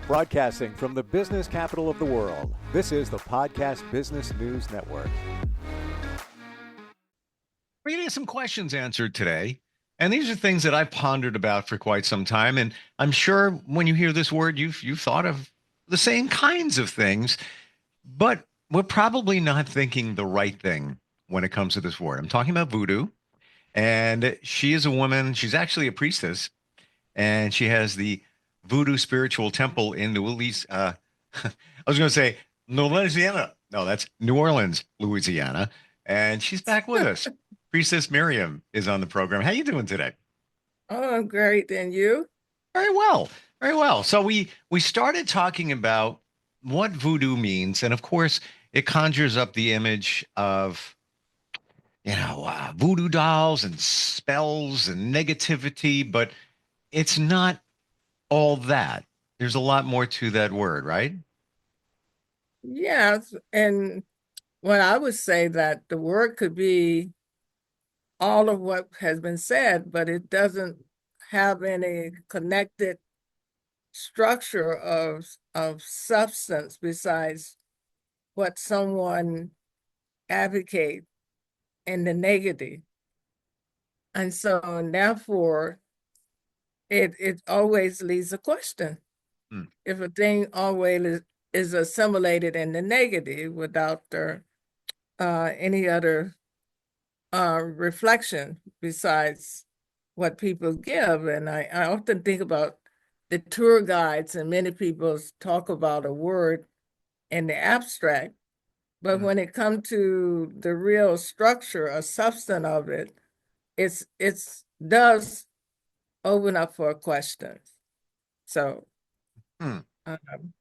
Broadcasting from the business capital of the world, this is the Podcast Business News Network. We're getting some questions answered today. And these are things that I've pondered about for quite some time. And I'm sure when you hear this word, you've thought of the same kinds of things, but we're probably not thinking the right thing when it comes to this word. I'm talking about voodoo. And she is a woman, she's actually a priestess, and she has the Voodoo Spiritual Temple in New Orleans. I was going to say New Louisiana. No, that's New Orleans, Louisiana. And she's back with us. Priestess Miriam is on the program. How you doing today? Oh, I'm great. And you? Very well, very well. So we started talking about what voodoo means, and of course, it conjures up the image of voodoo dolls and spells and negativity, but it's not all that. There's a lot more to that word, right? Yes. And what I would say that the word could be all of what has been said, but it doesn't have any connected structure of substance besides what someone advocate in the negative. And so, and therefore, it always leaves a question. Hmm. If a thing always is assimilated in the negative without any other reflection besides what people give. And I often think about the tour guides, and many people talk about a word in the abstract, but when it comes to the real structure or substance of it, it's does open up for questions. So, Hmm. um,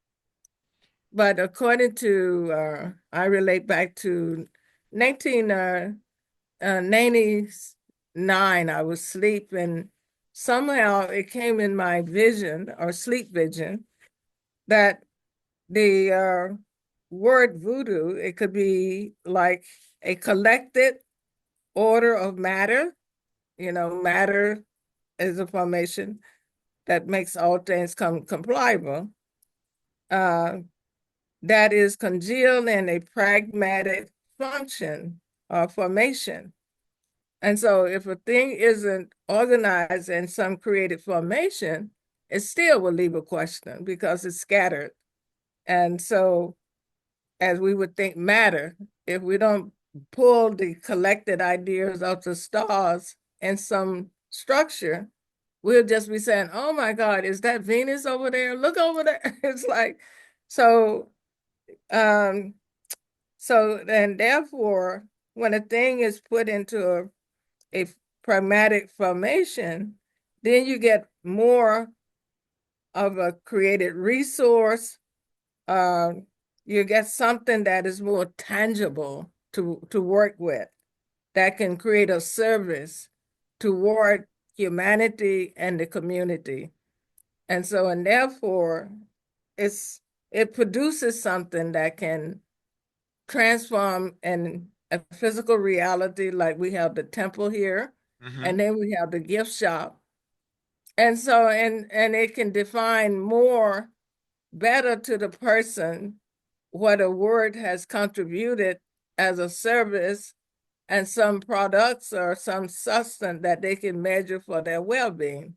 but according to, I relate back to 1999, I was asleep, and somehow it came in my vision or sleep vision that the word voodoo, it could be like a collected order of matter. Matter is a formation that makes all things come compliable. That is congealed in a pragmatic function or formation. And so if a thing isn't organized in some creative formation, it still will leave a question because it's scattered. And so as we would think matter, if we don't pull the collected ideas of the stars in some structure, we'll just be saying, oh my God, is that Venus over there? Look over there. It's like, so um, and therefore, when a thing is put into a pragmatic formation, then you get more of a created resource. You get something that is more tangible to work with, that can create a service toward humanity and the community. And so, and therefore, it produces something that can transform in a physical reality, like we have the temple here, and then we have the gift shop. And so, and it can define more better to the person what a word has contributed as a service and some products or some substance that they can measure for their well-being.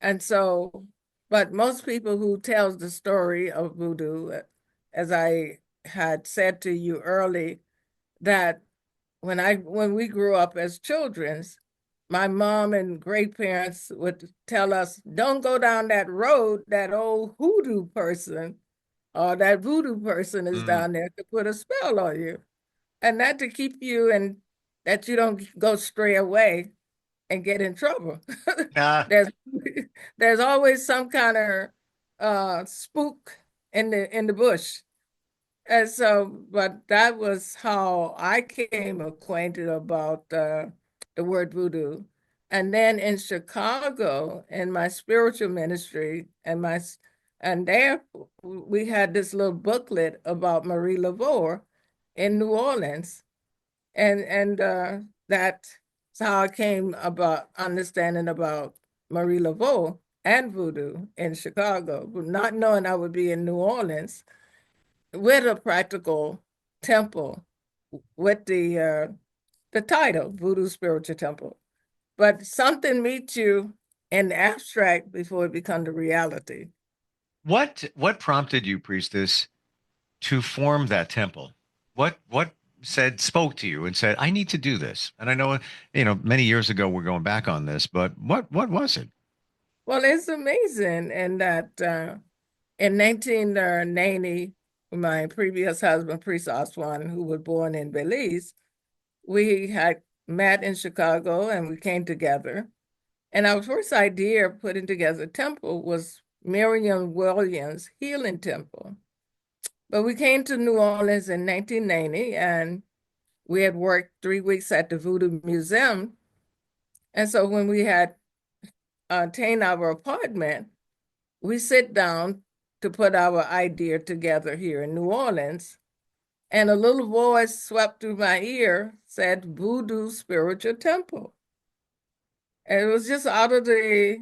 And so, but most people who tells the story of voodoo, as I had said to you early, that when we grew up as children, my mom and great parents would tell us, don't go down that road, that old hoodoo person or that voodoo person is down there to put a spell on you. And that to keep you and that you don't go stray away and get in trouble. Ah, there's there's always some kind of spook in the bush. And so, but that was how I came acquainted about the word voodoo. And then in Chicago, in my spiritual ministry, and there we had this little booklet about Marie Laveau in New Orleans, and that's how I came about understanding about Marie Laveau. and Voodoo in Chicago, but not knowing I would be in New Orleans with a practical temple with the title Voodoo Spiritual Temple. But something meets you in the abstract before it becomes a reality. What prompted you, Priestess, to form that temple? What spoke to you and said, I need to do this? And I know, many years ago we're going back on this, but what was it? Well, it's amazing, and that in 1990, my previous husband, Priestess, who was born in Belize, we had met in Chicago and we came together. And our first idea of putting together a temple was Miriam Williams' Healing Temple. But we came to New Orleans in 1990 and we had worked 3 weeks at the Voodoo Museum. And so when we had attained our apartment, we sit down to put our idea together here in New Orleans. And a little voice swept through my ear, said Voodoo Spiritual Temple. And it was just out of the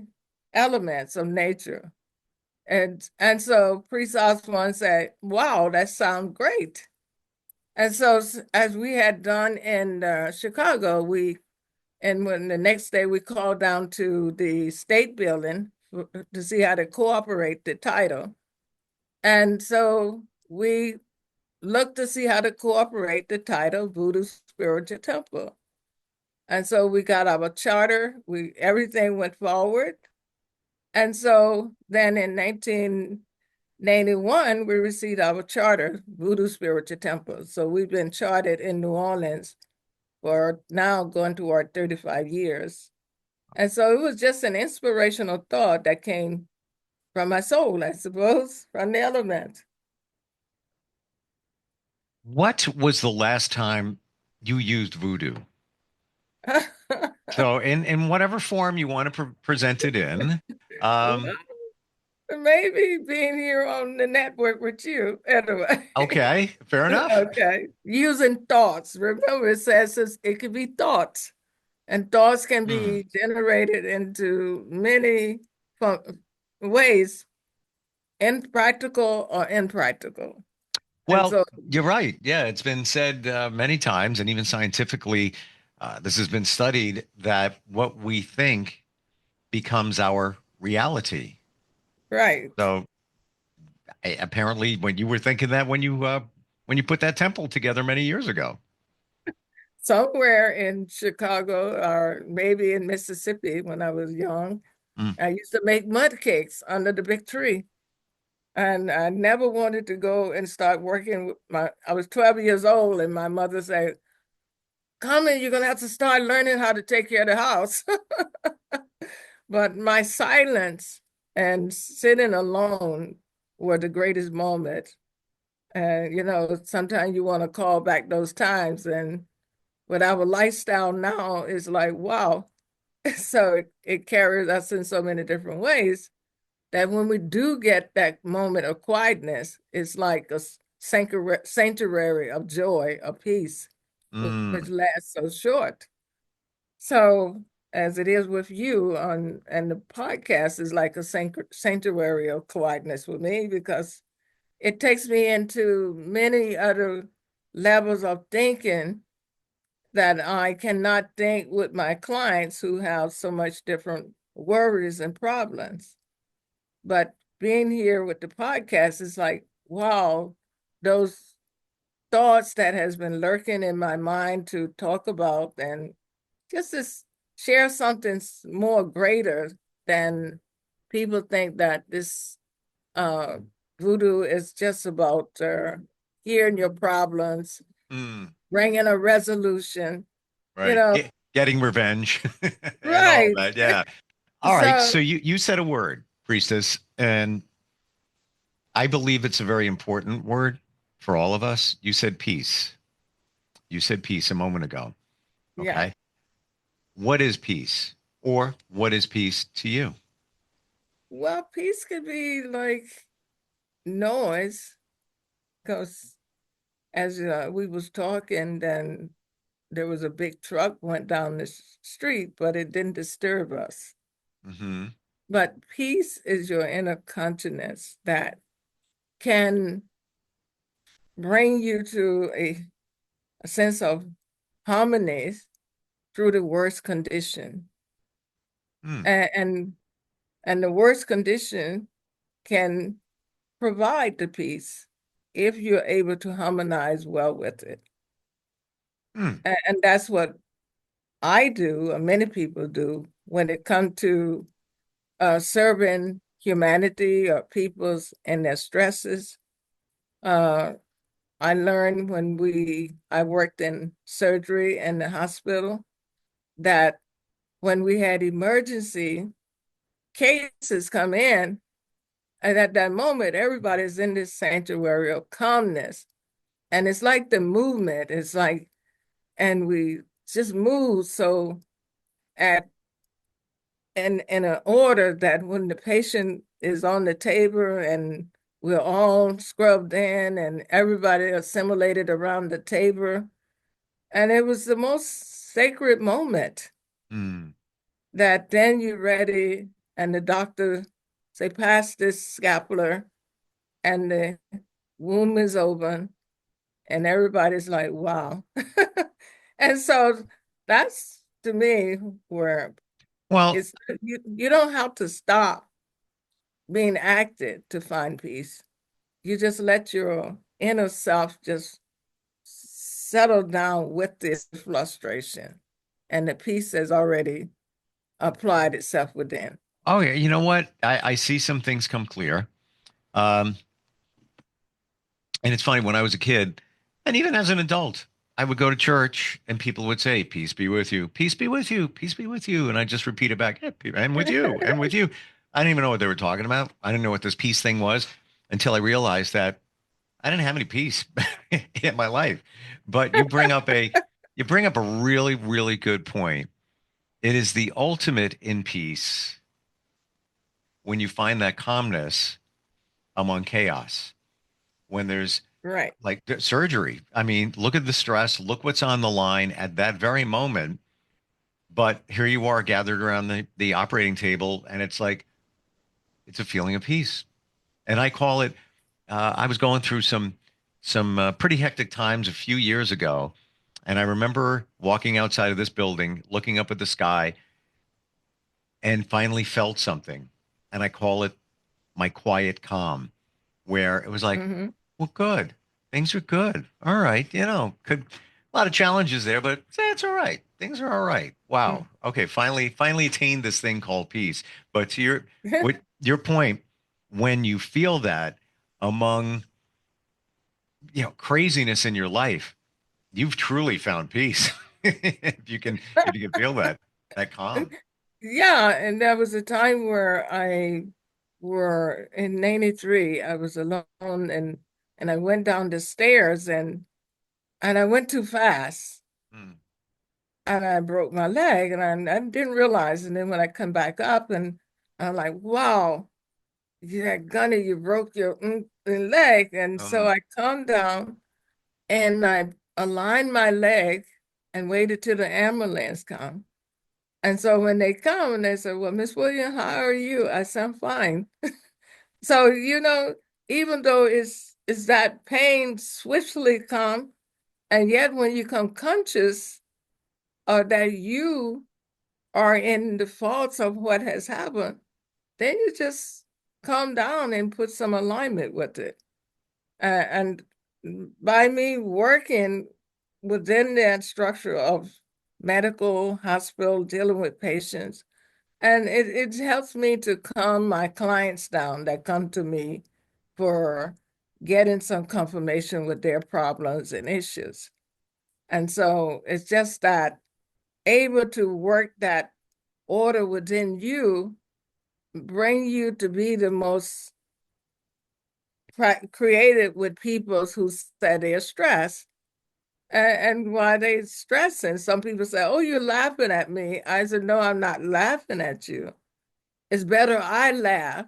elements of nature. And so Priest Osborne said, wow, that sounds great. And so as we had done in Chicago, and when the next day we called down to the state building to see how to cooperate the title. And so we looked to see how to cooperate the title Voodoo Spiritual Temple. And so we got our charter, everything went forward. And so then in 1991, we received our charter, Voodoo Spiritual Temple. So we've been chartered in New Orleans for now going toward 35 years. And so it was just an inspirational thought that came from my soul, I suppose, from the element. What was the last time you used voodoo? So in whatever form you want to present it in. Well, maybe being here on the network with you, anyway. Okay, fair enough. Okay. Using thoughts. Remember, it says it could be thoughts, and thoughts can Hmm. be generated into many ways, impractical or impractical. And Well, so, you're right. Yeah, it's been said many times, and even scientifically, this has been studied that what we think becomes our reality. right. So apparently, when you were thinking that when you put that temple together many years ago. Somewhere in Chicago or maybe in Mississippi when I was young, Mm. I used to make mud cakes under the big tree. And I never wanted to go and start working with I was 12 years old, and my mother said, come in, you're gonna have to start learning how to take care of the house. But my silence and sitting alone were the greatest moment. And sometimes you want to call back those times, and with our lifestyle now is like, wow. So it carries us in so many different ways that when we do get that moment of quietness, it's like a sanctuary of joy, of peace, which Mm. lasts so short. So as it is with you and the podcast is like a sanctuary of quietness with me, because it takes me into many other levels of thinking that I cannot think with my clients who have so much different worries and problems. But being here with the podcast is like, wow, those thoughts that has been lurking in my mind to talk about, and just to share something more greater than people think that this uh, voodoo is just about hearing your problems, Mm. bringing a resolution, you Right. know, Getting revenge and all right. that. Yeah. All right. So So you said a word, priestess, and I believe it's a very important word for all of us. You said peace. You said peace a moment ago. yeah, Okay. What is peace? Or what is peace to you? well, peace could be like noise, because as we was talking, then there was a big truck went down the street, but it didn't disturb us. Hmm. But peace is your inner consciousness that can bring you to a sense of harmony through the worst condition. Hmm. And and the worst condition can provide the peace if you're able to harmonize well with it. Hmm. And that's what I do, or many people do, when it comes to serving humanity or people's and their stresses. Uh, I learned when I worked in surgery in the hospital that when we had emergency cases come in, and at that moment, everybody's in this sanctuary of calmness. And it's like the movement, it's like, and we just move so at in an order that when the patient is on the table and we're all scrubbed in and everybody assimilated around the table. And it was the most sacred moment Hmm. that then you're ready and the doctor say, pass this scapular and the womb is open and everybody's like, wow. And so that's to me where Well, it's you don't have to stop being active to find peace. You just let your inner self just settle down with this frustration, and the peace has already applied itself within. oh yeah, you know what? I see some things come clear. Um, and it's funny when I was a kid, and even as an adult, I would go to church and people would say, "Peace be with you, peace be with you, peace be with you," and I just repeat it back, "Yeah, and with you, and with you." I didn't even know what they were talking about. I didn't know what this peace thing was until I realized that I didn't have any peace in my life. But you bring up a really, really good point. It is the ultimate in peace when you find that calmness among chaos. When there's Right. like surgery. I mean, look at the stress, look what's on the line at that very moment. But here you are gathered around the operating table, and it's like it's a feeling of peace. And I call it, I was going through some pretty hectic times a few years ago. And I remember walking outside of this building, looking up at the sky, and finally felt something. And I call it my quiet calm, where it was like, Mm-hmm. well, good. Things are good. All right. Could a lot of challenges there, but it's all right. Things are all right. Wow. Okay. Finally attained this thing called peace. But to your point, when you feel that among, craziness in your life, you've truly found peace. If you can feel that calm. Yeah, and there was a time where I were in 93, I was alone and I went down the stairs and I went too fast Mm. and I broke my leg and I didn't realize. And then when I come back up and I'm like, wow, you had Gunny, you broke your leg. And so Um, I calmed down and I aligned my leg and waited till the ambulance come. And so when they come and they say, well, Miss Williams, how are you? I said, I'm fine. So, even though it's that pain swiftly come, and yet when you come conscious that you are in the faults of what has happened, then you just calm down and put some alignment with it. And by me working within that structure of medical hospital, dealing with patients, and it helps me to calm my clients down that come to me for getting some confirmation with their problems and issues. And so it's just that able to work that order within you, bring you to be the most creative with people who say they're stressed and why they stressing. Some people say, oh, you're laughing at me. I said, no, I'm not laughing at you. It's better I laugh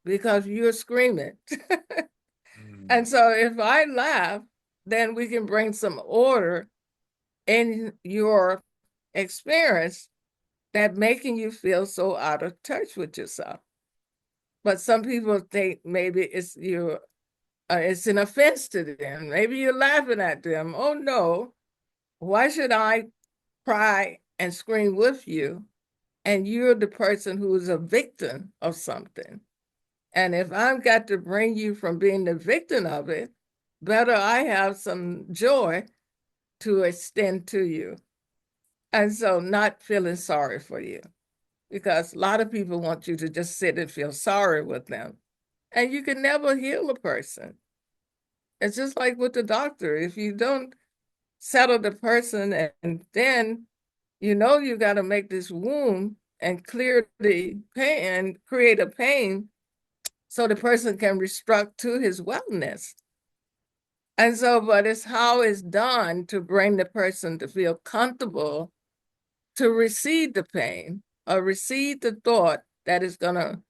because you're screaming. mm, And so if I laugh, then we can bring some order in your experience that making you feel so out of touch with yourself. But some people think maybe it's an offense to them. Maybe you're laughing at them. Oh no, why should I cry and scream with you? And you're the person who is a victim of something. And if I've got to bring you from being the victim of it, better I have some joy to extend to you. And so not feeling sorry for you, because a lot of people want you to just sit and feel sorry with them. And you can never heal a person. It's just like with the doctor. If you don't settle the person and then you got to make this wound and clear the pain and create a pain so the person can restruct to his wellness. And so, but it's how it's done to bring the person to feel comfortable to receive the pain or receive the thought that is going to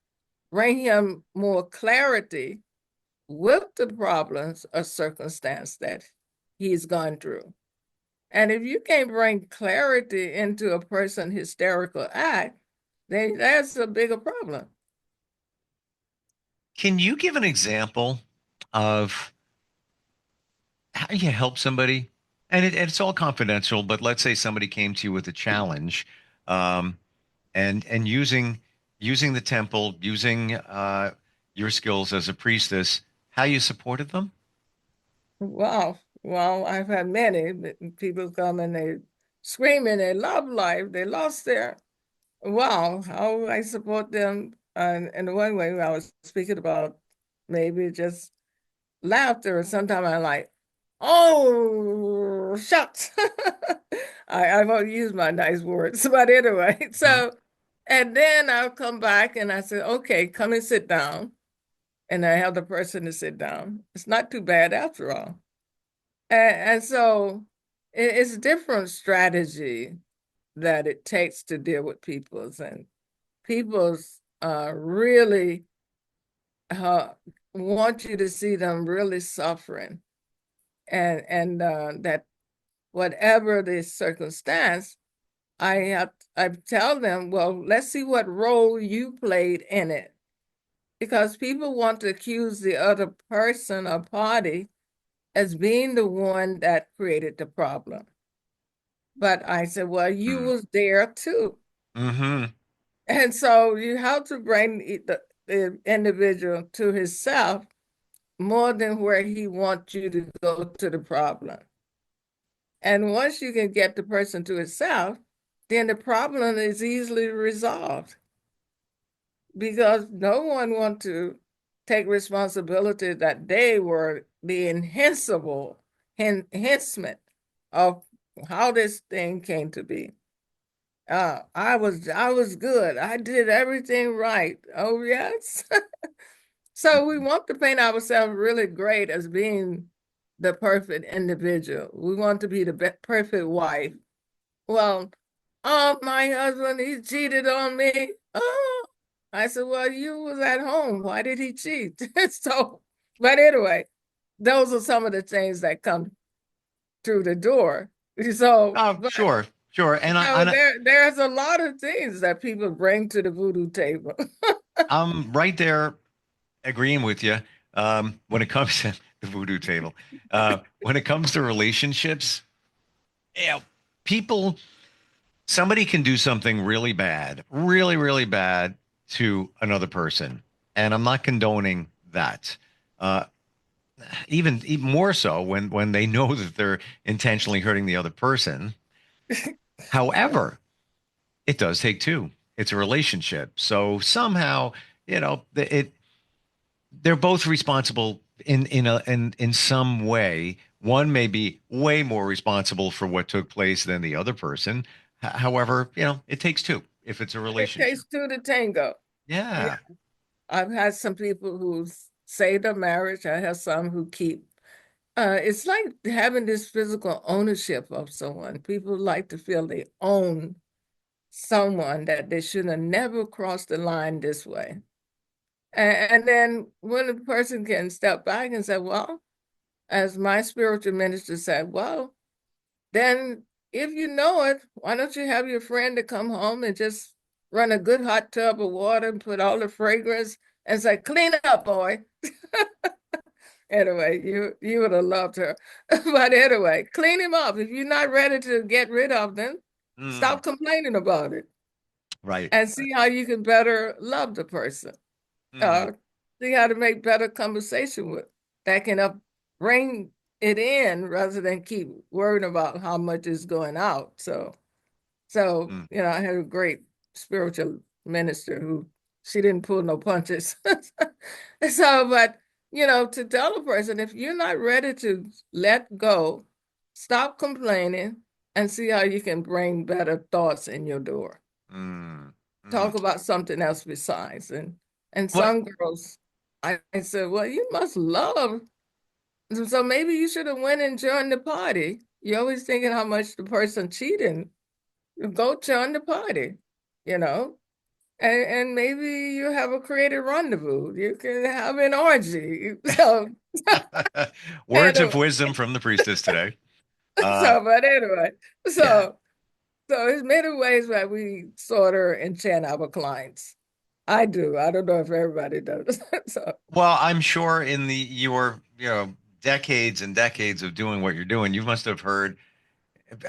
bring him more clarity with the problems or circumstance that he's gone through. And if you can't bring clarity into a person's hysterical act, then that's a bigger problem. Can you give an example of how you help somebody? And it's all confidential, but let's say somebody came to you with a challenge, um, and using the temple, using your skills as a priestess, how you supported them? Wow. Well, I've had many people come and they screaming, they love life, they lost their, wow, how I support them. And in one way, I was speaking about maybe just laughter. Sometimes I'm like, oh, shucks. I won't use my nice words, but anyway. Mhm. So, and then I'll come back and I say, okay, come and sit down. And I have the person to sit down. It's not too bad after all. And so it's different strategy that it takes to deal with people's, and people's really uh, want you to see them really suffering, and that whatever the circumstance, I tell them, well, let's see what role you played in it, because people want to accuse the other person or party as being the one that created the problem. But I said, well, you was there too. Mm-hmm. And so you have to bring the individual to himself more than where he wants you to go to the problem. And once you can get the person to himself, then the problem is easily resolved, because no one wants to take responsibility that they were the enhancement of how this thing came to be. I was good. I did everything right. Oh yes. So we want to paint ourselves really great as being the perfect individual. We want to be the perfect wife. Well, oh, my husband, he cheated on me. Oh, I said, well, you was at home. Why did he cheat? So, but anyway, those are some of the things that come through the door. So, Oh, but sure, sure. And so there's a lot of things that people bring to the voodoo table. I'm right there agreeing with you. When it comes to the voodoo table, when it comes to relationships, yeah, people, somebody can do something really bad, really, really bad to another person. And I'm not condoning that. Uh, even more so when they know that they're intentionally hurting the other person. However, it does take two. It's a relationship. So somehow, they're both responsible in some way. One may be way more responsible for what took place than the other person. However, it takes two if it's a It relationship. takes two to tango. Yeah, Yeah. I've had some people who say their marriage. I have some who keep. It's like having this physical ownership of someone. People like to feel they own someone, that they should have never crossed the line this way. And then when a person can step back and say, well, as my spiritual minister said, well, then if you know it, why don't you have your friend to come home and just run a good hot tub of water and put all the fragrance and say, clean up, boy. Anyway, you would have loved her. But anyway, clean him up. If you're not ready to get rid of them, Mm, stop complaining about it right. and see how you can better love the person. Mm, Uh, See how to make better conversation with that can bring it in rather than keep worrying about how much is going out. So, mm. I had a great spiritual minister who she didn't pull no punches. So, but to tell a person if you're not ready to let go, stop complaining and see how you can bring better thoughts in your door. Mm, Talk mm. about something else besides. And What? some girls, I said, well, you must love. So maybe you should have went and joined the party. You're always thinking how much the person cheating. Go join the party, you know, and maybe you have a creative rendezvous. You can have an orgy. So Words of anyway, wisdom from the priestess today. Uh, but anyway, yeah. so there's many ways that we sort of enchant our clients. I do. I don't know if everybody does. So Well, I'm sure in your, decades and decades of doing what you're doing, you must have heard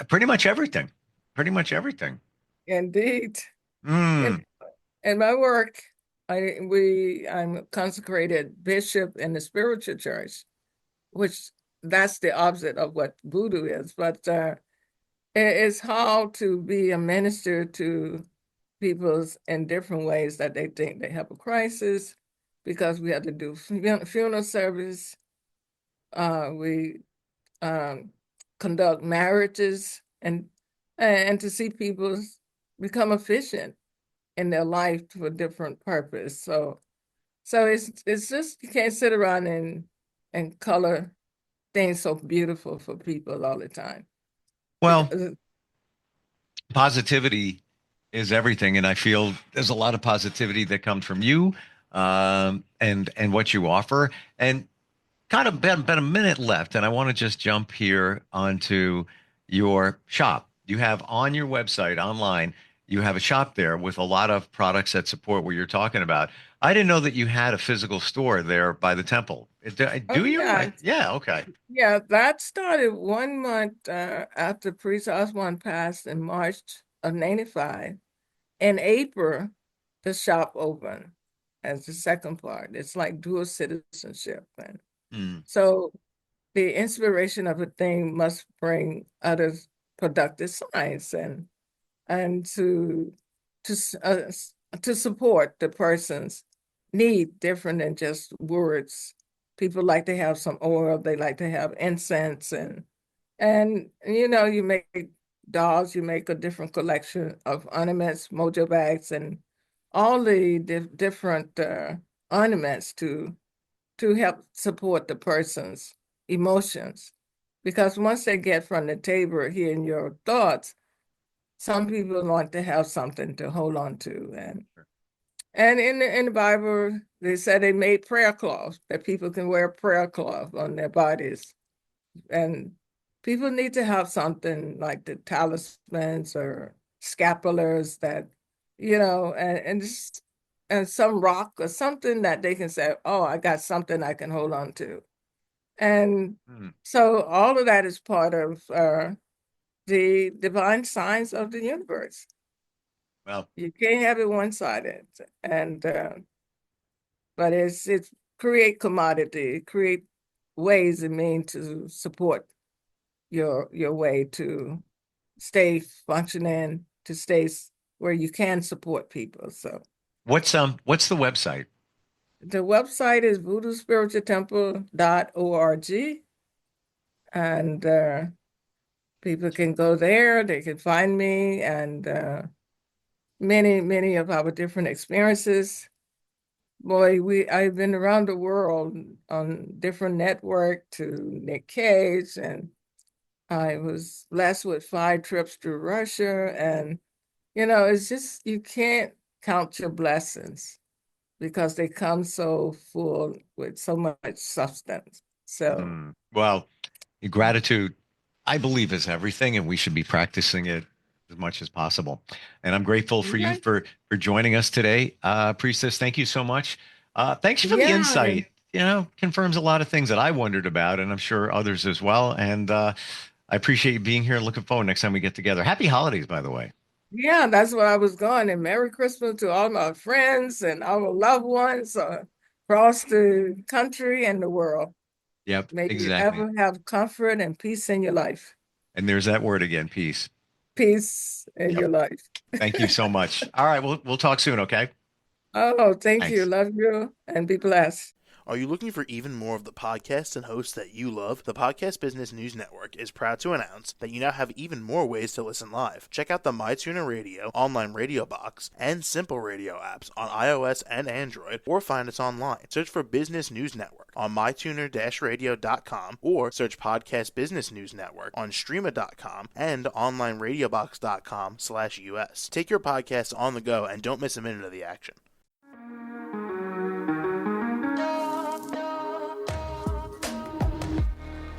pretty much everything. Pretty much everything. indeed, in Mm. in my work, I'm a consecrated bishop in the spiritual church, which that's the opposite of what voodoo is. But it's how to be a minister to people's in different ways that they think they have a crisis, because we have to do funeral service. We um, conduct marriages and to see people become efficient in their life for different purpose. So it's just you can't sit around and color things so beautiful for people all the time Well, because positivity is everything, and I feel there's a lot of positivity that comes from you, and what you offer. And kind of about a minute left, and I want to just jump here onto your shop. You have on your website online, you have a shop there with a lot of products that support what you're talking about. I didn't know that you had a physical store there by the temple. oh Do you? yeah, Yeah, okay. yeah, that started 1 month after Priest Osborne passed in March of '95. In April, the shop opened as the second part. It's like dual citizenship. And Mm, so the inspiration of a thing must bring other productive science and to to support the person's need different than just words. People like to have some oil, they like to have incense and you make dolls, you make a different collection of ornaments, mojo bags, and all the different ornaments to help support the person's emotions. Because once they get from the table hearing your thoughts, some people want to have something to hold on to. And in the Bible, they said they made prayer cloths, that people can wear prayer cloth on their bodies. And people need to have something like the talismans or scapulars that, and some rock or something that they can say, oh, I got something I can hold on to. And mm. so all of that is part of the divine science of the universe. Well, You can't have it one-sided. And but it's create commodity, create ways and means to support your way to stay functioning, to stay where you can support people. So what's the website? the website is voodoospiritualtemple.org, and people can go there. They can find me and many of our different experiences. Boy, I've been around the world on different network to Nick Cage, and I was blessed with 5 trips to Russia. And it's just you can't count your blessings because they come so full with so much substance. So Well, gratitude. I believe is everything, and we should be practicing it as much as possible. And I'm grateful for you Okay. for joining us today, Priestess. Thank you so much. Thanks for the Yeah, insight. Confirms a lot of things that I wondered about, and I'm sure others as well. And I appreciate you being here. Looking forward next time we get together. Happy holidays, by the way. yeah, that's where I was going. And Merry Christmas to all my friends and our loved ones across the country and the world. Yep, May you exactly. ever have comfort and peace in your life. And there's that word again, peace. Peace in Yep. your life. Thank you so much. All right, we'll talk soon, okay? Oh, thank you. Thanks. Love you and be blessed. Are you looking for even more of the podcasts and hosts that you love? The Podcast Business News Network is proud to announce that you now have even more ways to listen live. Check out the MyTuner Radio, online radio box, and Simple Radio apps on iOS and Android, or find us online. Search for Business News Network on mytuner-radio.com, or search Podcast Business News Network on streama.com and onlineradiobox.com/US. Take your podcast on the go and don't miss a minute of the action.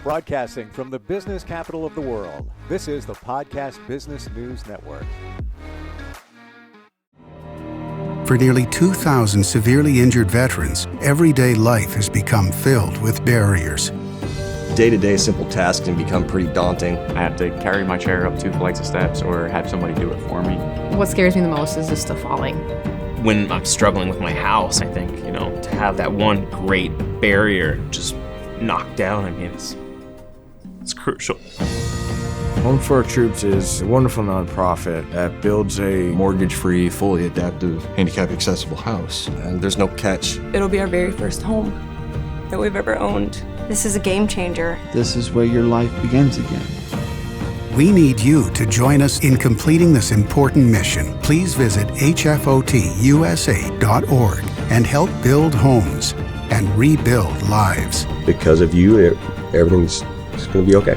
Broadcasting from the business capital of the world, this is the Podcast Business News Network. For nearly 2,000 severely injured veterans, everyday life has become filled with barriers. Day-to-day simple tasks can become pretty daunting. I have to carry my chair up 2 flights of steps or have somebody do it for me. What scares me the most is just the falling. When I'm struggling with my house, I think, to have that one great barrier just knocked down, it's crucial. Home for Our Troops is a wonderful nonprofit that builds a mortgage-free, fully adaptive, handicap-accessible house. And there's no catch. It'll be our very first home that we've ever owned. This is a game changer. This is where your life begins again. We need you to join us in completing this important mission. Please visit hfotusa.org and help build homes and rebuild lives. Because of you, everything's going to be okay.